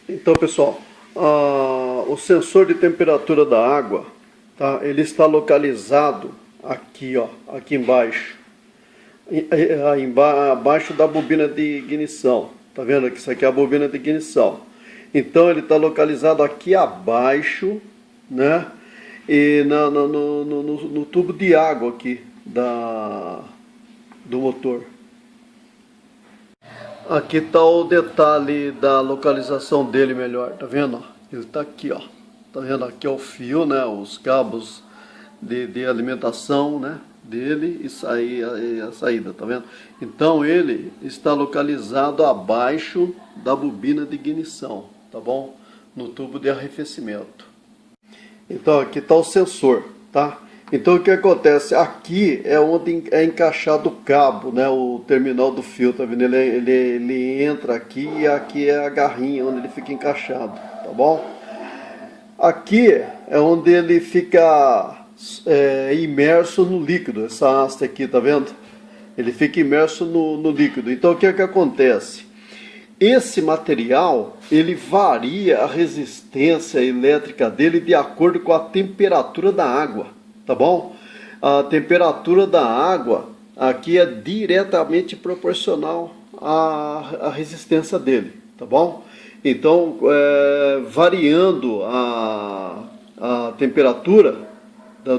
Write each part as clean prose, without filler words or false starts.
Então, pessoal, o sensor de temperatura da água, tá? Ele está localizado aqui, ó, aqui embaixo, abaixo da bobina de ignição. Tá vendo que isso aqui é a bobina de ignição? Então ele está localizado aqui abaixo, né? E no tubo de água aqui do motor. Aqui está o detalhe da localização dele melhor, tá vendo? Ele está aqui, ó. Tá vendo? Aqui é o fio, né? Os cabos de alimentação, né? Dele e a saída, tá vendo? Então ele está localizado abaixo da bobina de ignição, tá bom? No tubo de arrefecimento. Então aqui está o sensor, tá? Então o que acontece? Aqui é onde é encaixado o cabo, né? O terminal do fio, tá vendo? Ele entra aqui e aqui é a garrinha onde ele fica encaixado, tá bom? Aqui é onde ele fica imerso no líquido, essa haste aqui, tá vendo? Ele fica imerso no líquido. Então o que é que acontece? Esse material, ele varia a resistência elétrica dele de acordo com a temperatura da água, tá bom? A temperatura da água aqui é diretamente proporcional à resistência dele, tá bom? Então, variando a temperatura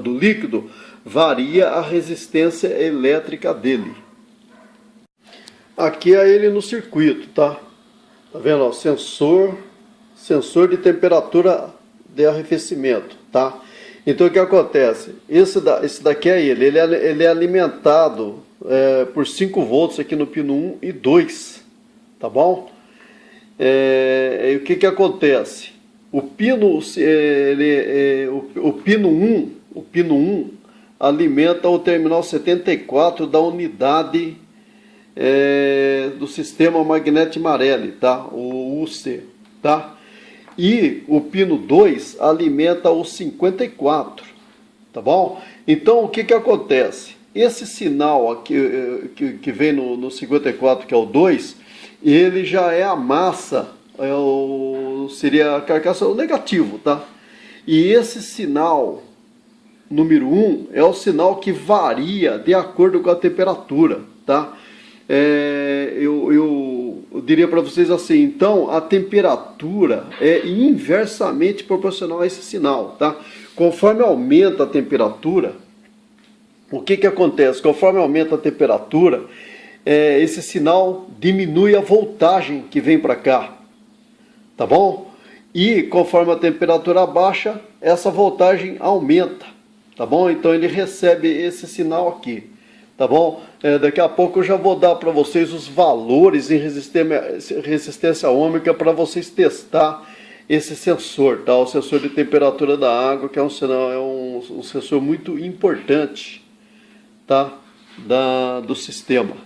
do líquido, varia a resistência elétrica dele. Aqui é ele no circuito, tá? Tá vendo? Ó, sensor de temperatura de arrefecimento, tá? Então o que acontece? Esse daqui é ele é alimentado por 5 volts aqui no pino 1 e 2, tá bom? E o que acontece? O pino 1 alimenta o terminal 74 da unidade do sistema Magnete Marelli, tá? O UC, tá? E o pino 2 alimenta o 54, tá bom? Então o que acontece? Esse sinal aqui que vem no 54, que é o 2, ele já é a massa, seria a carcaça, o negativo, tá? E esse sinal número 1 é o sinal que varia de acordo com a temperatura, tá? Eu diria para vocês assim, então a temperatura é inversamente proporcional a esse sinal, tá? Conforme aumenta a temperatura, o que acontece? Conforme aumenta a temperatura, esse sinal diminui a voltagem que vem para cá, tá bom? E conforme a temperatura baixa, essa voltagem aumenta, tá bom? Então ele recebe esse sinal aqui. Tá bom? Daqui a pouco eu já vou dar para vocês os valores em resistência ohmica para vocês testar esse sensor, tá? O sensor de temperatura da água, que é um sensor muito importante, tá? Do sistema.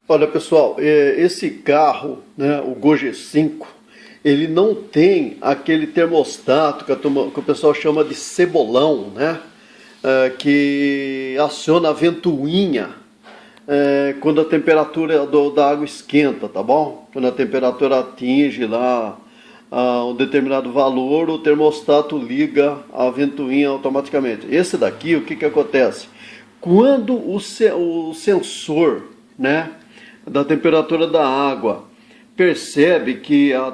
Olha, pessoal, esse carro, né, o Gol G5, ele não tem aquele termostato que o pessoal chama de cebolão, né? Que aciona a ventoinha quando a temperatura da água esquenta, tá bom? Quando a temperatura atinge lá um determinado valor, o termostato liga a ventoinha automaticamente. Esse daqui, o que acontece? Quando o sensor, né, da temperatura da água percebe que a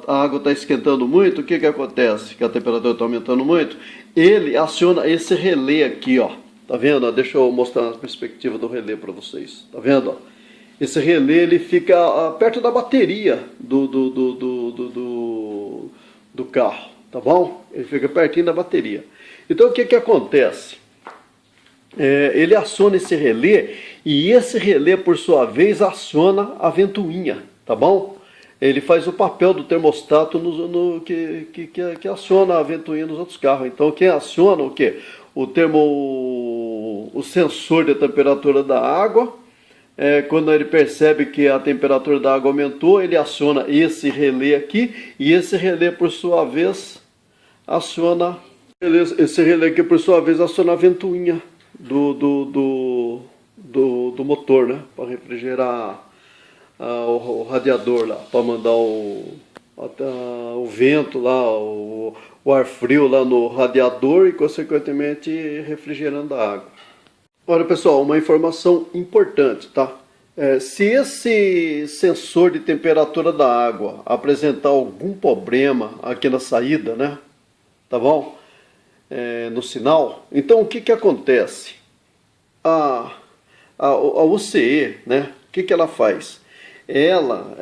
água está esquentando muito, o que acontece? Que a temperatura está aumentando muito, ele aciona esse relé aqui, ó. Tá vendo? Deixa eu mostrar a perspectiva do relé para vocês. Tá vendo? Esse relé ele fica perto da bateria do carro, tá bom? Ele fica pertinho da bateria. Então o que acontece? Ele aciona esse relé e esse relé, por sua vez, aciona a ventoinha, tá bom? Ele faz o papel do termostato que aciona a ventoinha nos outros carros. Então quem aciona o quê? O sensor de temperatura da água, quando ele percebe que a temperatura da água aumentou, ele aciona esse relé aqui, e esse relé, por sua vez, aciona a ventoinha do motor, né? Para refrigerar o radiador lá, para mandar o vento lá, o ar frio lá no radiador e, consequentemente, refrigerando a água. Olha, pessoal, uma informação importante, tá? Se esse sensor de temperatura da água apresentar algum problema aqui na saída, né? Tá bom? No sinal, então o que que acontece? A UCE, né? O que que ela faz? Ela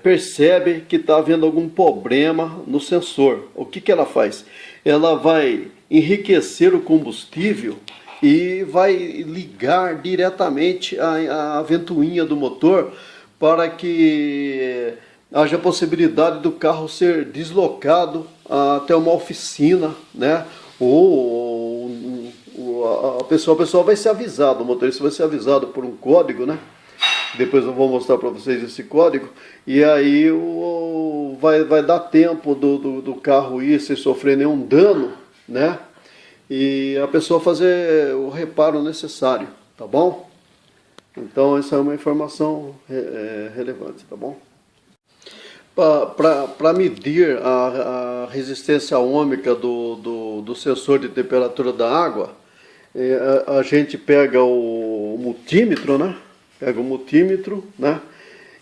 percebe que está havendo algum problema no sensor. O que que ela faz? Ela vai enriquecer o combustível e vai ligar diretamente a ventoinha do motor para que haja possibilidade do carro ser deslocado até uma oficina, né? Ou a pessoa vai ser avisada, o motorista vai ser avisado por um código, né? Depois eu vou mostrar para vocês esse código. E aí vai dar tempo do carro ir sem sofrer nenhum dano, né? E a pessoa fazer o reparo necessário, tá bom? Então essa é uma informação relevante, tá bom? Para medir a resistência ôhmica do sensor de temperatura da água, a gente pega o multímetro, né? Pega o multímetro, né?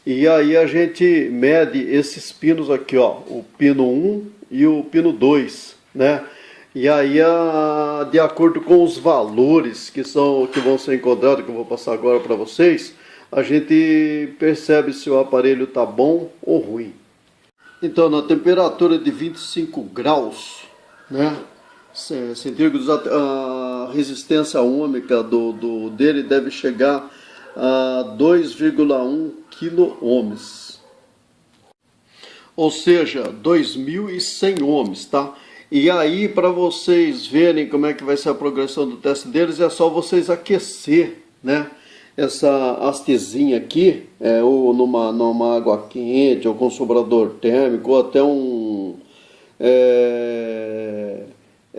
E aí a gente mede esses pinos aqui, ó, o pino 1 e o pino 2, né? E aí, de acordo com os valores que vão ser encontrados, que eu vou passar agora para vocês, a gente percebe se o aparelho está bom ou ruim. Então, na temperatura de 25 graus, né, centígrados, a resistência ôhmica dele deve chegar a 2,1 kΩ. Ou seja, 2.100 ohms, tá? E aí, para vocês verem como é que vai ser a progressão do teste deles, é só vocês aquecer, né? Essa hastezinha aqui, ou numa água quente, ou com sobrador térmico, ou até um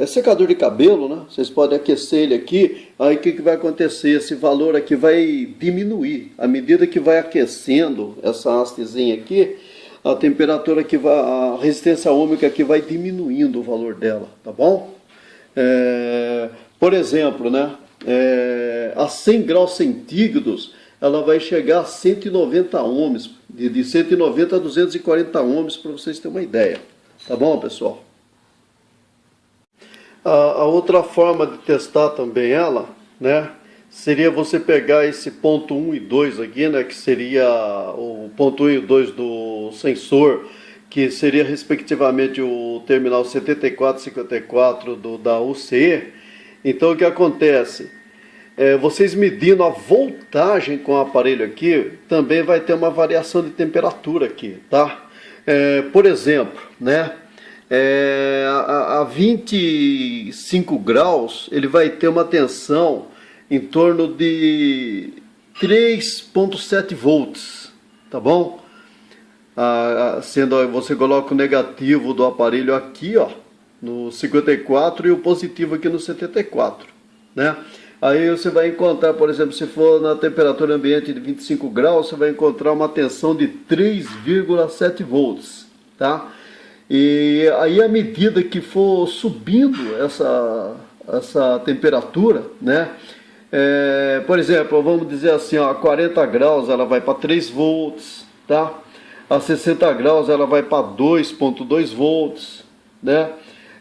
secador de cabelo, né? Vocês podem aquecer ele aqui. Aí o que vai acontecer? Esse valor aqui vai diminuir. À medida que vai aquecendo essa hastezinha aqui, a temperatura a resistência ôhmica aqui vai diminuindo o valor dela, tá bom? Por exemplo, né? A 100 graus centígrados, ela vai chegar a 190 ohms, de 190 a 240 ohms, para vocês terem uma ideia, tá bom, pessoal? A outra forma de testar também ela, né? Seria você pegar esse ponto 1 e 2 aqui, né, que seria o ponto 1 e 2 do sensor, que seria respectivamente o terminal 74 e 54 da UCE. Então o que acontece? Vocês medindo a voltagem com o aparelho aqui, também vai ter uma variação de temperatura aqui, tá? Por exemplo, né, a 25 graus, ele vai ter uma tensão em torno de 3,7 volts, tá bom? Você coloca o negativo do aparelho aqui, ó, no 54 e o positivo aqui no 74, né? Aí você vai encontrar, por exemplo, se for na temperatura ambiente de 25 graus, você vai encontrar uma tensão de 3,7 volts, tá? E aí, à medida que for subindo essa temperatura, né? Por exemplo, vamos dizer assim, ó, a 40 graus ela vai para 3 volts, tá? A 60 graus ela vai para 2,2 volts, né?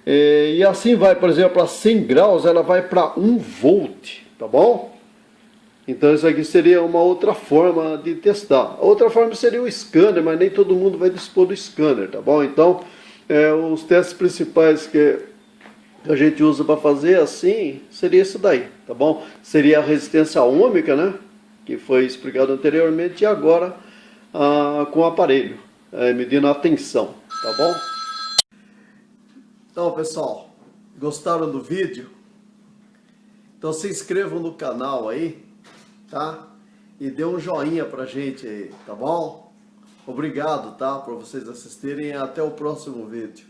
E assim vai, por exemplo, a 100 graus ela vai para 1 volt, tá bom? Então isso aqui seria uma outra forma de testar. A outra forma seria o scanner, mas nem todo mundo vai dispor do scanner, tá bom? Então, os testes principais que a gente usa para fazer assim, seria isso daí, tá bom? Seria a resistência ôhmica, né? Que foi explicado anteriormente, e agora com o aparelho, medindo a tensão, tá bom? Então, pessoal, gostaram do vídeo? Então se inscrevam no canal aí, tá? E dê um joinha pra gente aí, tá bom? Obrigado, tá? Por vocês assistirem e até o próximo vídeo.